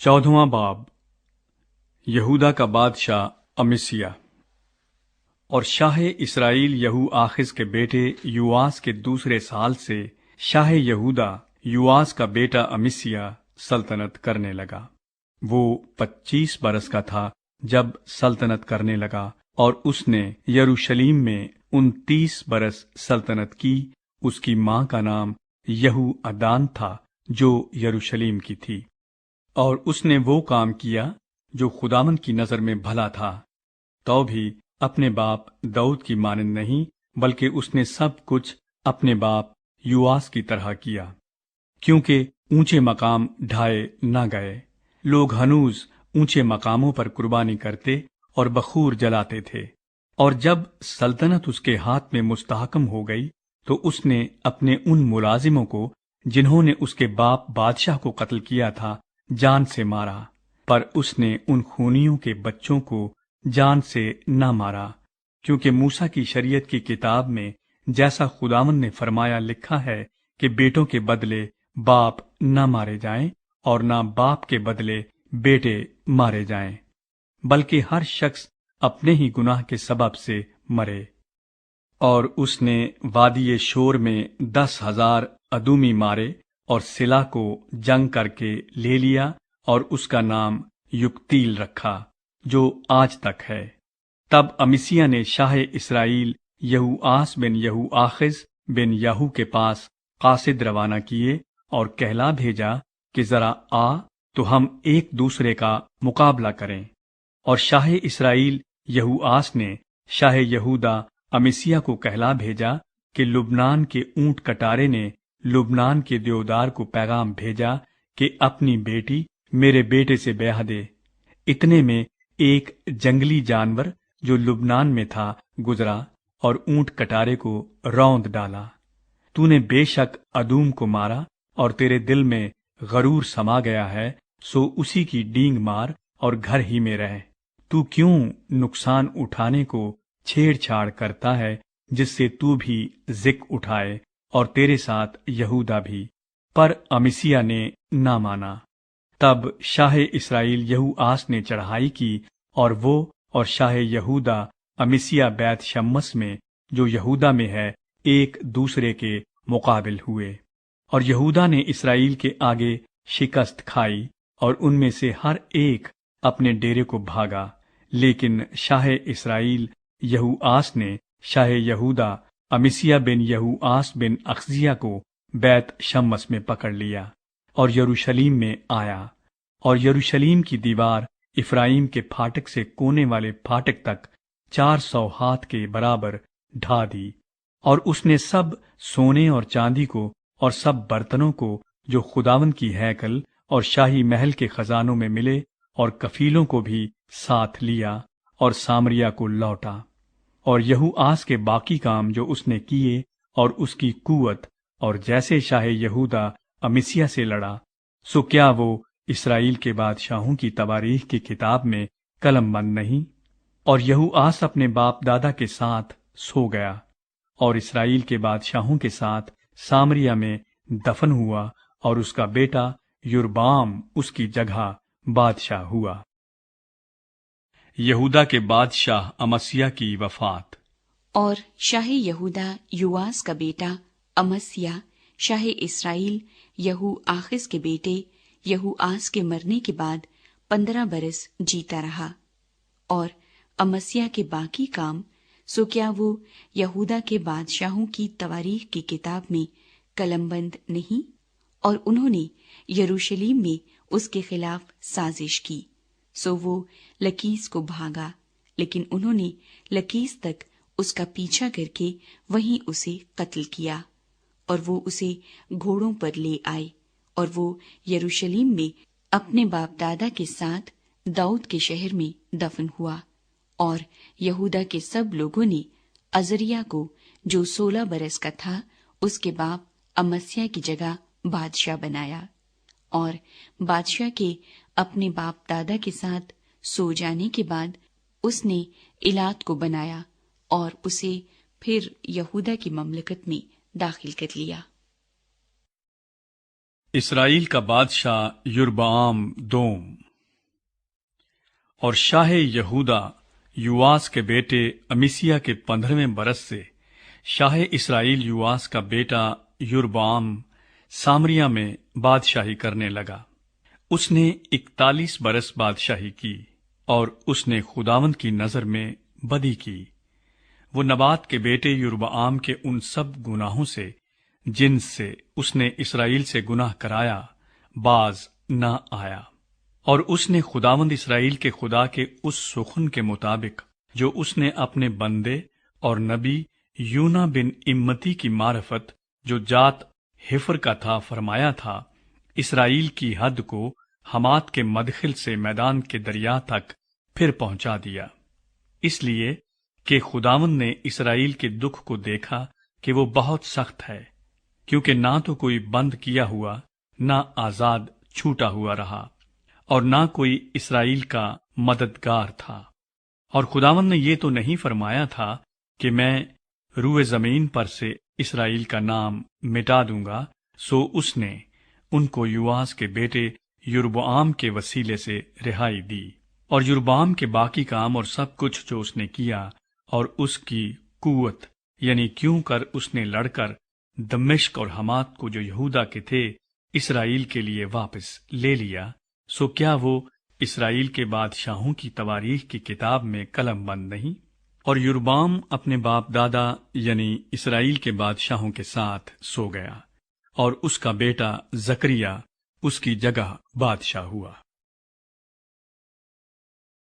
14वां बाब। यहूदा का बादशाह अमस्याह। और शाह इसराइल यहू आखिज के बेटे युआस के दूसरे साल से शाह यहूदा युआस का बेटा अमस्याह सल्तनत करने लगा। वो 25 बरस का था जब सल्तनत करने लगा, और उसने यरूशलेम में 29 बरस सल्तनत की। उसकी मां का नाम यहू अदान था, जो यरूशलेम की थी। और उसने वो काम किया जो खुदावन की नजर में भला था, तो भी अपने बाप दाऊद की मानंद नहीं, बल्कि उसने सब कुछ अपने बाप युआस की तरह किया। क्योंकि ऊंचे मकाम ढाए न गए, लोग हनूज ऊंचे मकामों पर कुर्बानी करते और बखूर जलाते थे। और जब सल्तनत उसके हाथ में मुस्तहकम हो गई, तो उसने अपने उन मुलाजिमों को जिन्होंने उसके बाप बादशाह को कत्ल किया था जान से मारा, पर उसने उन खूनियों के बच्चों को जान से न मारा, क्योंकि मूसा की शरीयत की किताब में जैसा खुदावन ने फरमाया लिखा है कि बेटों के बदले बाप न मारे जाएं और न बाप के बदले बेटे मारे जाएं, बल्कि हर शख्स अपने ही गुनाह के सबब से मरे। और उसने वादी शोर में 10,000 अदूमी मारे और सिला को जंग करके ले लिया, और उसका नाम युक्तील रखा, जो आज तक है। तब अमस्याह ने शाह इसराइल यहूआस बिन यहू आखिज बिन याहू के पास कासिद रवाना किए और कहला भेजा कि जरा आ, तो हम एक दूसरे का मुकाबला करें। और शाह इसराइल यहूआस ने शाह यहूदा अमस्याह को कहला भेजा कि लुबनान के ऊंट कटारे ने लुबनान के देवदार को पैगाम भेजा कि अपनी बेटी मेरे बेटे से ब्याह दे। इतने में एक जंगली जानवर जो लुबनान में था गुजरा और ऊंट कटारे को रौंद डाला। तूने बेशक अदूम को मारा और तेरे दिल में गरूर समा गया है, सो उसी की डींग मार और घर ही में रह। तू क्यों नुकसान उठाने को छेड़छाड़ करता है, जिससे तू भी जिक उठाए और तेरे साथ यहूदा भी। पर अमस्याह ने ना माना। तब शाह इसराइल यहूआस ने चढ़ाई की, और वो और शाह यहूदा अमस्याह बैत शम्मस में, जो यहूदा में है, एक दूसरे के मुकाबिल हुए। और यहूदा ने इसराइल के आगे शिकस्त खाई, और उनमें से हर एक अपने डेरे को भागा। लेकिन शाह इसराइल यहूआस ने शाह यहूदा अमस्याह बिन यहूआस बिन अखजिया को बैत शम्मस में पकड़ लिया और यरूशलेम में आया, और यरूशलेम की दीवार इफ्राइम के फाटक से कोने वाले फाटक तक 400 हाथ के बराबर ढा दी। और उसने सब सोने और चांदी को और सब बर्तनों को जो खुदावन की हैकल और शाही महल के खजानों में मिले, और कफीलों को भी साथ लिया और सामरिया को लौटा। और यहूआस के बाकी काम जो उसने किए और उसकी कुवत, और जैसे शाह यहूदा अमस्याह से लड़ा, सो क्या वो इसराइल के बादशाहों की तवारीख की किताब में कलमबंद नहीं? और यहूआस अपने बाप दादा के साथ सो गया, और इसराइल के बादशाहों के साथ सामरिया में दफन हुआ, और उसका बेटा युरबाम उसकी जगह बादशाह हुआ। यहूदा के बादशाह अमस्याह की वफात। और शाह यहूदा युआस का बेटा अमस्याह शाह इसराइल यहू आखिज के बेटे यहूआस के मरने के बाद 15 बरस जीता रहा। और अमस्याह के बाकी काम, सो क्या वो यहूदा के बादशाहों की तवारीख की किताब में कलमबंद नहीं? और उन्होंने यरूशलेम में उसके खिलाफ साजिश की, सो वो लकीस को भागा, लेकिन उन्होंने लकीस तक उसका पीछा करके वहीं उसे कत्ल किया। और वो उसे घोड़ों पर ले आए, और वो यरूशलेम में अपने बाप दादा के साथ दाऊद के शहर में दफन हुआ। और यहूदा के सब लोगों ने अजरिया को, जो 16 बरस का था, उसके बाप अमस्याह की जगह बादशाह बनाया। और बादशाह के अपने बाप दादा के साथ सो जाने के बाद उसने इलात को बनाया और उसे फिर यहूदा की ममलकत में दाखिल कर लिया। इसराइल का बादशाह युरबाम दोम। اور شاہ یہودا یواس کے بیٹے امسیہ کے 15ویں برس سے شاہ اسرائیل یواس کا بیٹا یربعام سامریہ میں بادشاہی کرنے لگا۔ اس نے 41 برس بادشاہی کی، اور اس نے خداوند کی نظر میں بدی کی۔ وہ نبات کے بیٹے یربعام کے ان سب گناہوں سے جن سے اس نے اسرائیل سے گناہ کرایا باز نہ آیا، اور اس نے خداوند اسرائیل کے خدا کے اس سخن کے مطابق جو اس نے اپنے بندے اور نبی یونا بن امتی کی معرفت جو جات ہفر کا تھا فرمایا تھا، اسرائیل کی حد کو حمات کے مدخل سے میدان کے دریا تک پھر پہنچا دیا، اس لیے کہ خداوند نے اسرائیل کے دکھ کو دیکھا کہ وہ بہت سخت ہے، کیونکہ نہ تو کوئی بند کیا ہوا نہ آزاد چھوٹا ہوا رہا، اور نہ کوئی اسرائیل کا مددگار تھا۔ اور خداوند نے یہ تو نہیں فرمایا تھا کہ میں روئے زمین پر سے اسرائیل کا نام مٹا دوں گا، سو اس نے ان کو یواس کے بیٹے یربعام کے وسیلے سے رہائی دی، اور یربعام کے باقی کام اور سب کچھ جو اس نے کیا، اور اس کی قوت، یعنی کیوں کر اس نے لڑ کر دمشق اور حمات کو جو یہودا کے تھے اسرائیل کے لیے واپس لے لیا، سو کیا وہ اسرائیل کے بادشاہوں کی تواریخ کی کتاب میں قلم بند نہیں؟ اور یربعام اپنے باپ دادا یعنی اسرائیل کے بادشاہوں کے ساتھ سو گیا، اور اس کا بیٹا زکریا اس کی جگہ بادشاہ ہوا۔